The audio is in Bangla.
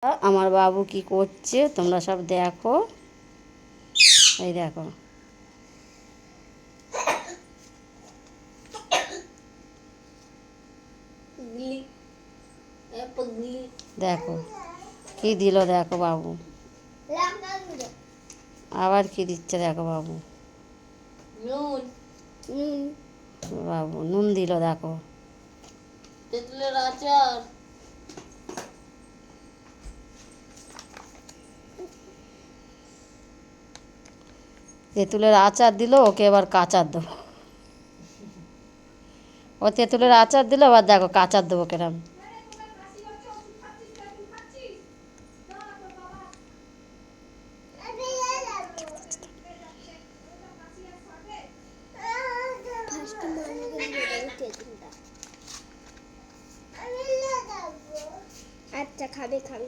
আমার বাবু কি করছে তোমরা সব দেখো। এই দেখো দেখো কি দিল, দেখো বাবু আবার কি দিচ্ছে, দেখো বাবু বাবু নুন দিল, দেখো তেঁতুলের আচার। তেঁতুলের আচার দিল, ওকে এবার কাঁচার দেবো। ও তেঁতুলের আচার দিল, আবার দেখো কাঁচার দেবো কেরাম। আচ্ছা খাবে খাবে।